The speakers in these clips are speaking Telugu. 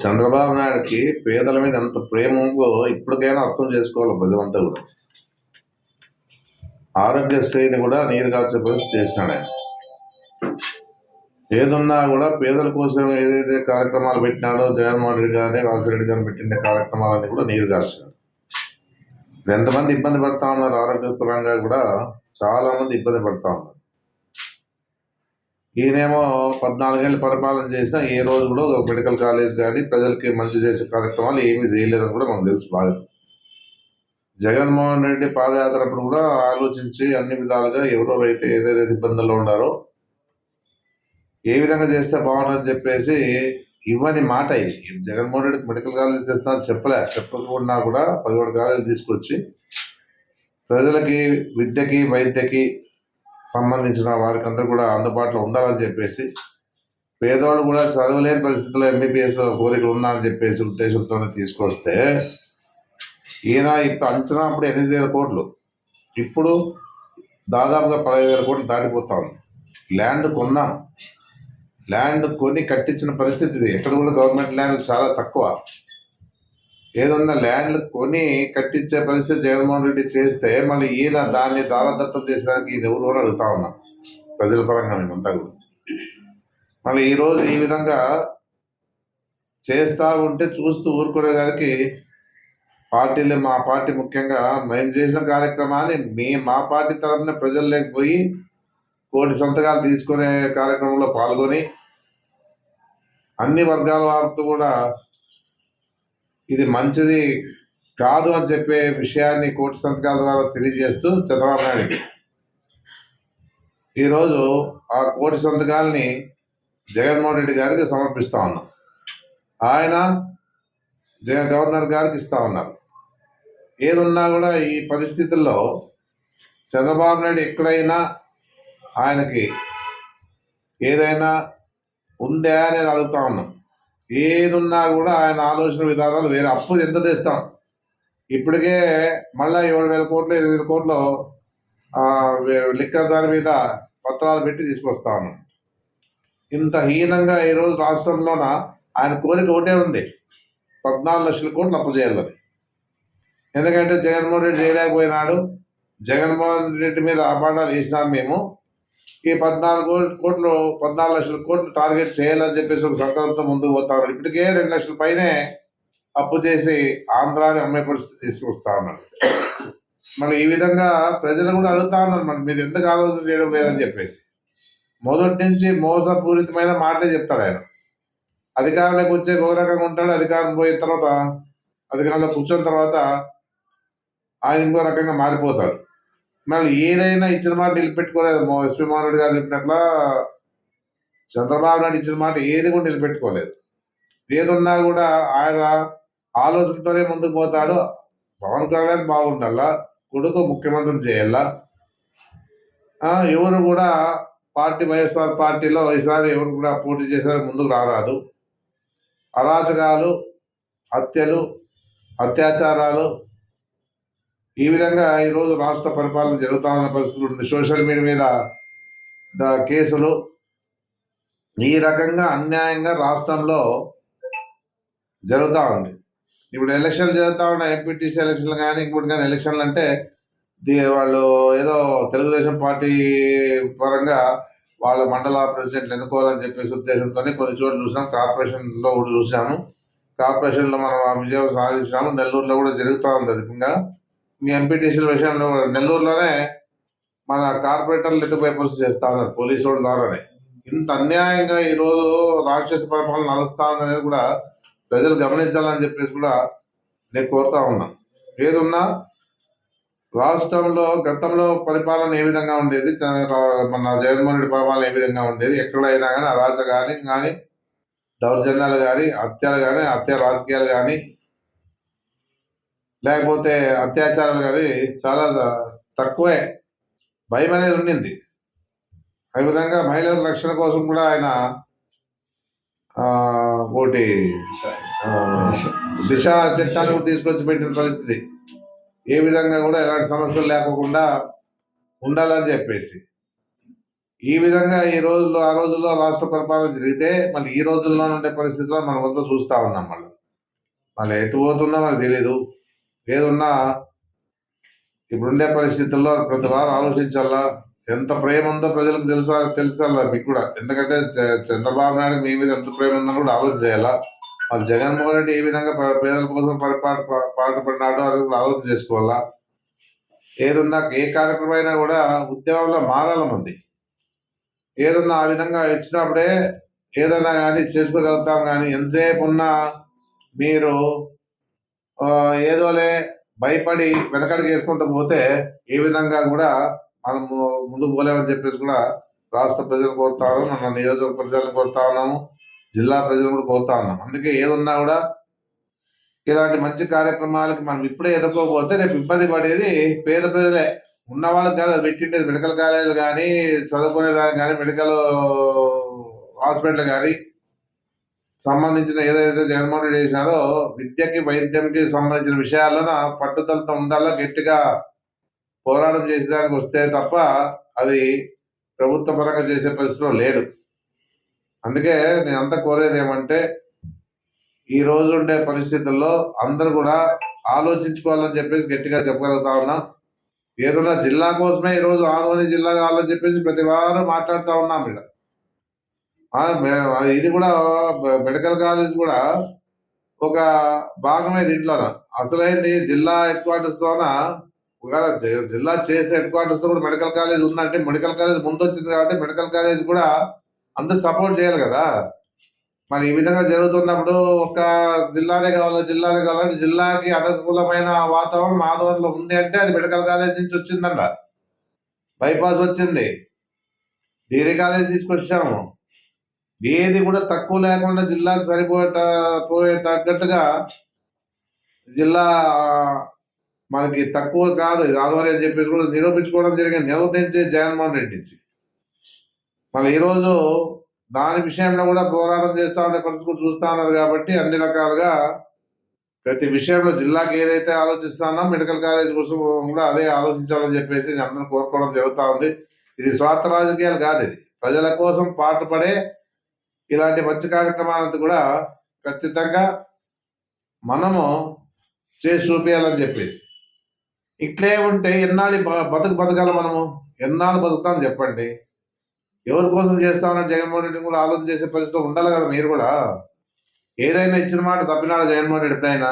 చంద్రబాబు నాయుడుకి పేదల మీద ఎంత ప్రేమ ఉందో ఇప్పటికైనా అర్థం చేసుకోవాలి ప్రజలంతా కూడా. ఆరోగ్యశ్రీని కూడా నీరు కార్చే పరిస్థితి చేసినాడు ఆయన. ఏదున్నా కూడా పేదల కోసం ఏదైతే కార్యక్రమాలు పెట్టినాడో జగన్మోహన్ రెడ్డి గారిని రాజశేఖర గారిని పెట్టిన కార్యక్రమాలన్నీ కూడా నీరు కార్చినాడు. ఎంతమంది ఇబ్బంది పడతా ఉన్నారు, ఆరోగ్యపరంగా కూడా చాలా మంది ఇబ్బంది పడతా ఉన్నారు. ఈయనేమో 14 ఏళ్ళు పరిపాలన చేసినా ఏ రోజు కూడా మెడికల్ కాలేజ్ కానీ ప్రజలకి మంచి చేసే కార్యక్రమాలు ఏమీ చేయలేదని కూడా మనకు తెలుసు బాగా. జగన్మోహన్ రెడ్డి పాదయాత్ర అప్పుడు కూడా ఆలోచించి అన్ని విధాలుగా ఎవరెవరైతే ఏదైతే ఇబ్బందుల్లో ఉన్నారో ఏ విధంగా చేస్తే బాగుంటుందని చెప్పేసి ఇవ్వని మాట ఇది. జగన్మోహన్ రెడ్డికి మెడికల్ కాలేజ్ తెస్తా చెప్పకుండా కూడా 11 కాలేజీలు తీసుకొచ్చి ప్రజలకి విద్యకి వైద్యకి సంబంధించిన వారికి అందరూ కూడా అందుబాటులో ఉండాలని చెప్పేసి, పేదవాళ్ళు కూడా చదవలేని పరిస్థితుల్లో ఎంబీబీఎస్ కోరికలు ఉన్నా అని చెప్పేసి ఉద్దేశంతోనే తీసుకొస్తే ఈయన ఇప్పుడు అంచనా అప్పుడు 8,000 కోట్లు, ఇప్పుడు దాదాపుగా 15,000 కోట్లు దాటిపోతా ఉంది. ల్యాండ్ కొన్నాం, ల్యాండ్ కొని కట్టించిన పరిస్థితి ఇది. ఎక్కడ కూడా గవర్నమెంట్ ల్యాండ్ చాలా తక్కువ. ఏదన్నా ల్యాండ్లు కొని కట్టించే పరిస్థితి జగన్మోహన్ రెడ్డి చేస్తే మళ్ళీ ఈయన దాన్ని దారదత్తం చేసేదానికి ఇది ఎవరు కూడా అడుగుతా ఉన్నాం ప్రజల పరంగా మేమంతా కూడా. మళ్ళీ ఈరోజు ఈ విధంగా చేస్తూ ఉంటే చూస్తూ ఊరుకునేదానికి పార్టీలు, మా పార్టీ ముఖ్యంగా మేము చేసిన కార్యక్రమాన్ని మా పార్టీ తరఫున ప్రజల్లోకి పోయి 1 కోటి సంతకాలు తీసుకునే కార్యక్రమంలో పాల్గొని అన్ని వర్గాల వారితో కూడా ఇది మంచిది కాదు అని చెప్పే విషయాన్ని 1 కోటి సంతకాల ద్వారా తెలియజేస్తూ చంద్రబాబు నాయుడికి ఈరోజు ఆ 1 కోటి సంతకాలని జగన్మోహన్ రెడ్డి గారికి సమర్పిస్తా ఉన్నాం. ఆయన గవర్నర్ గారికి ఇస్తా ఉన్నారు. ఏదున్నా కూడా ఈ పరిస్థితుల్లో చంద్రబాబు నాయుడు ఎక్కడైనా ఆయనకి ఏదైనా ఉందా అనేది అడుగుతా ఉన్నాం. ఏదున్నా కూడా ఆయన ఆలోచన విధానాలు వేరే. అప్పు ఎంత తెస్తాం, ఇప్పటికే మళ్ళీ 7,000 కోట్లు 8,000 కోట్లు లిక్కర్ దాని మీద పత్రాలు పెట్టి తీసుకొస్తా ఉన్నాం. ఇంత హీనంగా ఈరోజు రాష్ట్రంలోన ఆయన కోరిక ఒకటే ఉంది, 14 లక్షల కోట్లు అప్పు చేయాలని. ఎందుకంటే జగన్మోహన్ రెడ్డి చేయలేకపోయినాడు. జగన్మోహన్ రెడ్డి మీద అపాండాలు వేసినాం మేము. ఈ 14 లక్షల కోట్లు టార్గెట్ చేయాలని చెప్పేసి ఒక సంకల్పంతో ముందుకు పోతా ఉన్నారు. ఇప్పటికే 2 లక్షల పైనే అప్పు చేసి ఆంధ్రాని అమ్మే పరిస్థితి తీసుకొస్తా ఉన్నారు. మళ్ళీ ఈ విధంగా ప్రజలు కూడా అడుగుతా ఉన్నారు, మరి మీరు ఎందుకు ఆలోచన చేయడం లేదని చెప్పేసి. మొదటి నుంచి మోసపూరితమైన మాటలే చెప్తాడు ఆయన. అధికారంలోకి వచ్చే ఒక రకంగా ఉంటాడు, అధికారం పోయిన తర్వాత అధికారంలో కూర్చున్న తర్వాత ఆయన ఇంకో రకంగా మారిపోతాడు. మళ్ళీ ఏదైనా ఇచ్చిన మాట నిలబెట్టుకోలేదు. ఎస్పీ మోహన్ రెడ్డి గారు చెప్పినట్ల చంద్రబాబు నాయుడు ఇచ్చిన మాట ఏది కూడా నిలబెట్టుకోలేదు. ఏదున్నా కూడా ఆయన ఆలోచనతోనే ముందుకు పోతాడు. పవన్ కళ్యాణ్ బాగుండాలా, కొడుకు ముఖ్యమంత్రిని చేయాలా. ఎవరు కూడా వైఎస్ఆర్ పార్టీలో ఈసారి ఎవరు కూడా పోటీ చేసారు ముందుకు రారాదు. అరాచకాలు, హత్యలు, అత్యాచారాలు, ఈ విధంగా ఈరోజు రాష్ట్ర పరిపాలన జరుగుతా ఉన్న పరిస్థితులు ఉంది. సోషల్ మీడియా మీద కేసులు, ఈ రకంగా అన్యాయంగా రాష్ట్రంలో జరుగుతూ ఉంది. ఇప్పుడు ఎలక్షన్లు జరుగుతూ ఉన్నాయి, ఎంపీటీసీ ఎలక్షన్లు కానీ ఇంకోటి కానీ. ఎలక్షన్లు అంటే వాళ్ళు ఏదో తెలుగుదేశం పార్టీ పరంగా వాళ్ళ మండల ప్రెసిడెంట్లు ఎన్నుకోవాలని చెప్పేసి ఉద్దేశంతోనే కొన్ని చోట్ల చూసాం. కార్పొరేషన్లో కూడా చూసాము. కార్పొరేషన్లో మనం విజయం సాధించాము. నెల్లూరులో కూడా జరుగుతూ ఉంది అధికంగా. మీ ఎంపీటీసీల విషయంలో నెల్లూరులోనే మన కార్పొరేటర్లు ఎత్తుపోయే పరిస్థితి చేస్తా ఉన్నారు పోలీసు వాళ్ళ ద్వారానే. ఇంత అన్యాయంగా ఈరోజు రాక్షస పరిపాలన నడుస్తా ఉందనేది కూడా ప్రజలు గమనించాలని చెప్పేసి కూడా నేను కోరుతా ఉన్నాను. ఏదున్నా రాష్ట్రంలో గతంలో పరిపాలన ఏ విధంగా ఉండేది, మన జగన్మోహన్ రెడ్డి పరిపాలన ఏ విధంగా ఉండేది, ఎక్కడైనా కానీ అరాచకాలు కానీ, దౌర్జన్యాలు కానీ, హత్యలు కానీ, హత్య రాజకీయాలు కానీ, లేకపోతే అత్యాచారాలు కానీ చాలా తక్కువే. భయం అనేది ఉండింది. ఆ విధంగా మహిళల రక్షణ కోసం కూడా ఆయన ఒకటి దిశ చట్టాన్ని కూడా తీసుకొచ్చి పెట్టిన పరిస్థితి. ఏ విధంగా కూడా ఎలాంటి సమస్యలు లేకుండా ఉండాలని చెప్పేసి ఈ విధంగా ఈ రోజుల్లో ఆ రోజుల్లో రాష్ట్ర పరిపాలన జరిగితే మళ్ళీ ఈ రోజుల్లో ఉండే పరిస్థితుల్లో మనం అంతా చూస్తా ఉన్నాం. మళ్ళీ ఎటు పోతుందో మనకు తెలీదు. ఏదున్నా ఇప్పుడుండే పరిస్థితుల్లో ప్రతి వారు ఆలోచించాలా. ఎంత ప్రేమ ఉందో ప్రజలకు తెలుసాలా మీకు కూడా. ఎందుకంటే చంద్రబాబు నాయుడు మీ మీద ఎంత ప్రేమ ఉందో కూడా ఆలోచన చేయాలా. మరి జగన్మోహన్ రెడ్డి ఏ విధంగా పేదల కోసం పాటుపడినాడో అది కూడా ఆలోచన చేసుకోవాలా. ఏదున్నా ఏ కార్యక్రమం అయినా కూడా ఉద్యమంలో మారాల మంది. ఏదన్నా ఆ విధంగా ఇచ్చినప్పుడే ఏదైనా కానీ చేసుకోగలుగుతాం. కానీ ఎంతసేపు ఉన్నా మీరు ఏదోలే భయపడి వెనకడికి వేసుకుంటూ పోతే ఏ విధంగా కూడా మనము ముందుకు పోలేమని చెప్పేసి కూడా రాష్ట్ర ప్రజలు కోరుతా ఉన్నాము, మన నియోజకవర్గ ప్రజలను కోరుతా ఉన్నాము, జిల్లా ప్రజలు కూడా కోరుతా ఉన్నాం. అందుకే ఏదున్నా కూడా ఇలాంటి మంచి కార్యక్రమాలకి మనం ఇప్పుడే ఎదుర్కోకపోతే రేపు ఇబ్బంది పడేది పేద ప్రజలే. ఉన్న వాళ్ళకి కాదు అది పెట్టిండేది. మెడికల్ కాలేజ్ కానీ చదువుకునే దానికి కానీ మెడికల్ హాస్పిటల్ కానీ సంబంధించిన ఏదైతే జగన్మోహన్ రెడ్డి చేశారో విద్యకి వైద్యంకి సంబంధించిన విషయాలను పట్టుదలతో ఉండాలా, గట్టిగా పోరాటం చేసేదానికి వస్తే తప్ప అది ప్రభుత్వ పరంగా చేసే పరిస్థితిలో లేడు. అందుకే నేను అంతా కోరేది ఏమంటే ఈ రోజు ఉండే పరిస్థితుల్లో అందరూ కూడా ఆలోచించుకోవాలని చెప్పేసి గట్టిగా చెప్పగలుగుతా ఉన్నా. ఏదైనా జిల్లా కోసమే ఈరోజు ఆదోని జిల్లా కావాలని చెప్పేసి ప్రతి వారు మాట్లాడుతూ ఉన్నాం. ఇక్కడ ఇది కూడా మెడికల్ కాలేజ్ కూడా ఒక భాగమే దీంట్లో. అసలైంది జిల్లా హెడ్ క్వార్టర్స్ లోన జిల్లా చేసే హెడ్ క్వార్టర్స్ లో కూడా మెడికల్ కాలేజ్ ఉందంటే మెడికల్ కాలేజ్ ముందు వచ్చింది కాబట్టి మెడికల్ కాలేజ్ కూడా అందరూ సపోర్ట్ చేయాలి కదా. మరి ఈ విధంగా జరుగుతున్నప్పుడు ఒక జిల్లానే కావాలంటే జిల్లాకి అనుకూలమైన వాతావరణం ఆదోళనలో ఉంది అంటే అది మెడికల్ కాలేజ్ నుంచి వచ్చిందంట. బైపాస్ వచ్చింది, డిగ్రీ కాలేజ్ తీసుకొచ్చాము. ఏది కూడా తక్కువ లేకుండా జిల్లాకు పోయే తగ్గట్టుగా జిల్లా మనకి తక్కువ కాదు ఇది ఆధ్వర్యం అని చెప్పేసి కూడా నిరూపించుకోవడం జరిగింది. నిరూపించే జగన్మోహన్ రెడ్డి నుంచి మళ్ళీ ఈరోజు దాని విషయంలో కూడా పోరాటం చేస్తూ ఉండే పరిస్థితి చూస్తూ ఉన్నారు. కాబట్టి అన్ని రకాలుగా ప్రతి విషయంలో జిల్లాకి ఏదైతే ఆలోచిస్తానో మెడికల్ కాలేజ్ కోసం కూడా అదే ఆలోచించాలని చెప్పేసి అందరూ కోరుకోవడం జరుగుతూ ఉంది. ఇది స్వార్థ రాజకీయాలు కాదు, ఇది ప్రజల కోసం పాటుపడే ఇలాంటి మంచి కార్యక్రమాలంతా కూడా ఖచ్చితంగా మనము చేసి చూపించాలని చెప్పేసి. ఇట్లే ఉంటే ఎన్నాళ్ళు బతకాలి మనము? ఎన్నాళ్ళు బతుకుతాం చెప్పండి? ఎవరి కోసం చేస్తామని జగన్మోహన్ రెడ్డి కూడా ఆలోచన చేసే పరిస్థితి ఉండాలి కదా. మీరు కూడా ఏదైనా ఇచ్చిన మాట తప్పినాడు జగన్మోహన్ రెడ్డి ఎప్పుడైనా?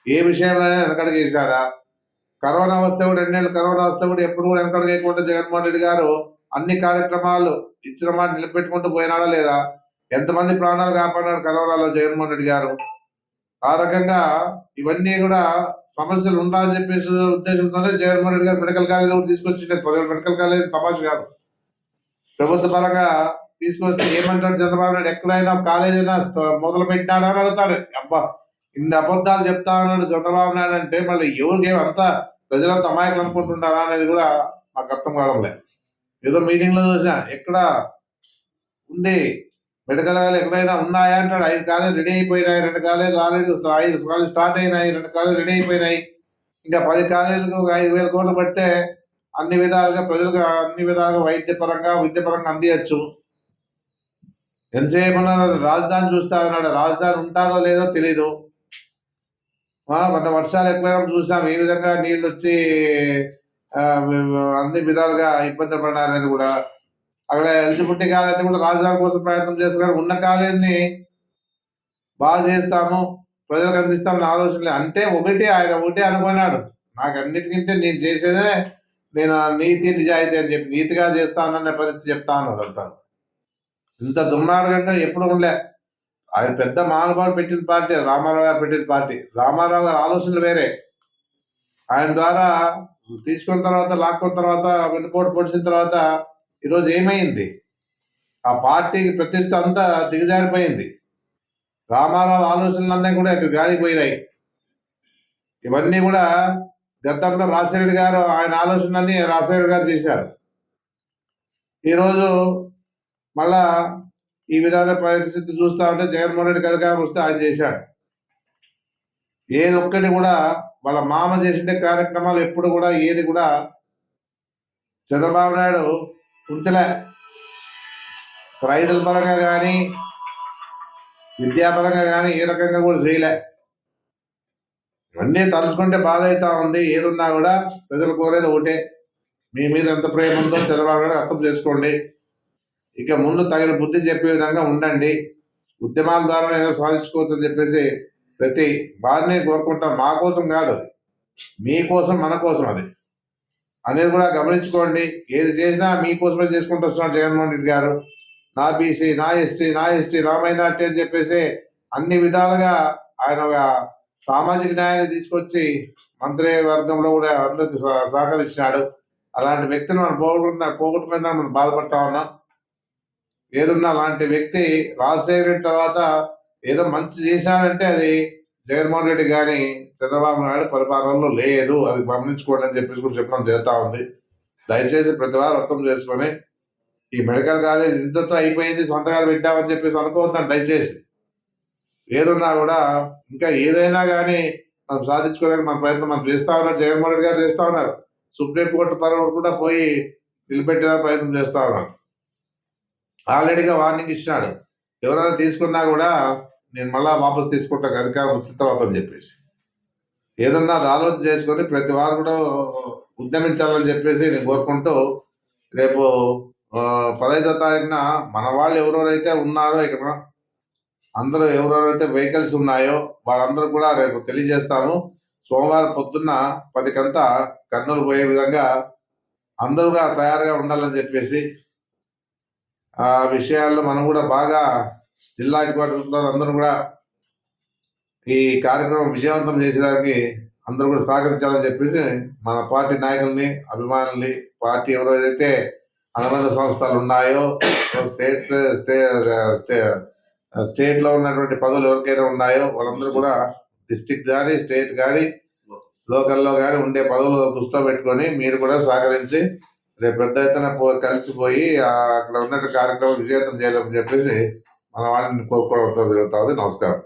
ఏ విషయంలో వెనకడుగు వేసాడా? కరోనా వస్తే కూడా 2 నెలలు కరోనా వస్తే కూడా ఎప్పుడు కూడా వెనకడుగు వేయకుండా జగన్మోహన్ రెడ్డి గారు అన్ని కార్యక్రమాలు ఇచ్చిన మాట నిలబెట్టుకుంటూ పోయినాడా లేదా? ఎంతమంది ప్రాణాలు కాపాడినాడు కరోనాలో జగన్మోహన్ రెడ్డి గారు? ఆ రకంగా ఇవన్నీ కూడా సమస్యలు ఉండాలని చెప్పేసి ఉద్దేశంతోనే జగన్మోహన్ రెడ్డి గారు మెడికల్ కాలేజ్ కూడా తీసుకొచ్చిండే. 10 మెడికల్ కాలేజ్ తమాష కాదు. ప్రభుత్వ పరంగా తీసుకొస్తే ఏమంటాడు చంద్రబాబు నాయుడు? ఎక్కడైనా కాలేజ్ అయినా మొదలు పెట్టాడా అని అడుగుతాడు. అబ్బా, ఇన్ని అబద్ధాలు చెప్తా ఉన్నాడు చంద్రబాబు నాయుడు అంటే మళ్ళీ ఎవరికి అంతా ప్రజలంతా అమాయకులు అనుకుంటుంటారా అనేది కూడా మాకు అర్థం కావడం లేదు. ఏదో మీటింగ్ లో చూసా, ఎక్కడ ఉంది మెడికల్ కాలేజ్ ఎక్కడైనా ఉన్నాయా అంటాడు. 5 కాలేజ్ రెడీ అయిపోయినాయి, 2 కాలేజీలు ఆల్రెడీ 5 కాలేజ్ స్టార్ట్ అయినాయి, 2 కాలేజ్ రెడీ అయిపోయినాయి. ఇంకా 10 కాలేజీలకు 5,000 కోట్లు పడితే అన్ని విధాలుగా ప్రజలకు అన్ని విధాలుగా వైద్యపరంగా విద్యపరంగా అందియచ్చు. ఎంతసేపు రాజధాని చూస్తా ఉన్నాడు. రాజధాని ఉంటుందో లేదో తెలీదు. మన వర్షాలు ఎక్కువైనప్పుడు చూసాం ఏ విధంగా నీళ్ళు వచ్చి అన్ని విధాలుగా ఇబ్బంది పడినారనేది కూడా. అక్కడ ఎలిజిబిలిటీ కాదంటే కూడా రాజధాని కోసం ప్రయత్నం చేస్తున్నారు. ఉన్న కాలేజీని బాగా చేస్తాము, ప్రజలకు అందిస్తామని ఆలోచన అంటే ఆయన ఒకటే అనుకున్నాడు. నాకు అన్నిటికంటే నేను చేసేదే నేను నీతి నిజాయితీ అని చెప్పి నీతిగా చేస్తానన్న పరిస్థితి చెప్తా ఉన్నాడు అంతా. ఇంత దుర్మార్గంగా ఎప్పుడు ఉండలే. ఆయన పెద్ద మహానుభావుడు పెట్టిన పార్టీ రామారావు గారు పెట్టిన పార్టీ. రామారావు గారి ఆలోచనలు వేరే. ఆయన ద్వారా తీసుకున్న తర్వాత లాక్కున్న తర్వాత వెన్నుపోటు పొడిచిన తర్వాత ఈరోజు ఏమైంది? ఆ పార్టీకి ప్రతిష్ట అంతా దిగజారిపోయింది. రామారావు ఆలోచనలన్నీ కూడా ఇక్కడ గాలిపోయినాయి. ఇవన్నీ కూడా గతంలో రాజశేఖర గారు ఆయన ఆలోచనలన్నీ రాజశేఖర గారు చేశారు. ఈరోజు మళ్ళా ఈ విధంగా పరిస్థితి చూస్తా ఉంటే జగన్మోహన్ రెడ్డి అధికారం వస్తే ఆయన చేశాడు. ఏది ఒక్కటి కూడా వాళ్ళ మామ చేసిన కార్యక్రమాలు ఎప్పుడు కూడా ఏది కూడా చంద్రబాబు నాయుడు ఉంచలే. రైతుల పరంగా కానీ విద్యాపరంగా కానీ ఏ రకంగా కూడా చేయలే. ఇవన్నీ తలుచుకుంటే బాధ అవుతా ఉంది. ఏదున్నా కూడా ప్రజలు కోరేది ఒకటే, మీ మీద ఎంత ప్రేమ ఉందో చంద్రబాబు నాయుడు అర్థం చేసుకోండి. ఇక ముందు తగిన బుద్ధి చెప్పే విధంగా ఉండండి. ఉద్యమాల ద్వారా ఏదో సాధించుకోవచ్చు అని చెప్పేసి ప్రతి వారిని కోరుకుంటాం. మా కోసం కాదు, అది మీకోసం, మన కోసం అది అనేది కూడా గమనించుకోండి. ఏది చేసినా మీకోసమే చేసుకుంటూ వస్తున్నాడు జగన్మోహన్ రెడ్డి గారు. నా బీసీ, నా ఎస్సీ, నా ఎస్టీ, నా మైనార్టీ అని చెప్పేసి అన్ని విధాలుగా ఆయన ఒక సామాజిక న్యాయాన్ని తీసుకొచ్చి మంత్రి వర్గంలో కూడా అందరికి సహకరించినాడు. అలాంటి వ్యక్తిని మనం పోగొట్టుకున్నా మనం బాధపడతా ఉన్నాం. ఏదున్నా అలాంటి వ్యక్తి రాజశేఖర రెడ్డి తర్వాత ఏదో మంచి చేశానంటే అది జగన్మోహన్ రెడ్డి కానీ చంద్రబాబు నాయుడు పరిపాలనలో లేదు. అది గమనించుకోండి అని చెప్పేసి కూడా చెప్పడం జరుగుతూ ఉంది. దయచేసి ప్రతి వారు అర్థం చేసుకొని ఈ మెడికల్ కాలేజ్ ఇంతతో అయిపోయింది, సంతకాలు పెట్టామని చెప్పేసి అనుకోవద్దాం దయచేసి. ఏదున్నా కూడా ఇంకా ఏదైనా కానీ మనం సాధించుకోవడానికి మన ప్రయత్నం మనం చేస్తా ఉన్నారు. జగన్మోహన్ రెడ్డి గారు చేస్తా ఉన్నారు. సుప్రీంకోర్టు పరువు కూడా పోయి నిలబెట్టేలా ప్రయత్నం చేస్తా ఉన్నారు. ఆల్రెడీగా వార్నింగ్ ఇచ్చినాడు, ఎవరైనా తీసుకున్నా కూడా నేను మళ్ళా వాపసు తీసుకుంటాను అధికారం వచ్చిన తర్వాత అని చెప్పేసి. ఏదన్నా అది ఆలోచన చేసుకొని ప్రతి వారు కూడా ఉద్యమించాలని చెప్పేసి నేను కోరుకుంటూ, రేపు 15వ తారీఖున మన వాళ్ళు ఎవరెవరైతే ఉన్నారో ఇక్కడ అందరూ ఎవరెవరైతే వెహికల్స్ ఉన్నాయో వాళ్ళందరూ కూడా రేపు తెలియజేస్తాము. సోమవారం పొద్దున్న 10 కర్నూలు పోయే విధంగా అందరూగా తయారుగా ఉండాలని చెప్పేసి ఆ విషయాల్లో మనం కూడా బాగా జిల్లా హెడ్క్వార్టర్స్లో అందరూ కూడా ఈ కార్యక్రమం విజయవంతం చేసేదానికి అందరూ కూడా సహకరించాలని చెప్పేసి మన పార్టీ నాయకుల్ని, అభిమానుల్ని, పార్టీ ఎవరైతే అనుబంధ సంస్థలు ఉన్నాయో స్టేట్లో ఉన్నటువంటి పదవులు ఎవరికైనా ఉన్నాయో వాళ్ళందరూ కూడా డిస్టిక్ కానీ స్టేట్ కానీ లోకల్లో కానీ ఉండే పదవులు దృష్టిలో పెట్టుకొని మీరు కూడా సహకరించి రేపు పెద్ద ఎత్తున కలిసిపోయి అక్కడ ఉన్నట్టు కార్యక్రమం విజయవంతం చేయాలని చెప్పేసి మన వాళ్ళని కోరుకోవడంతో జరుగుతుంది. నమస్కారం.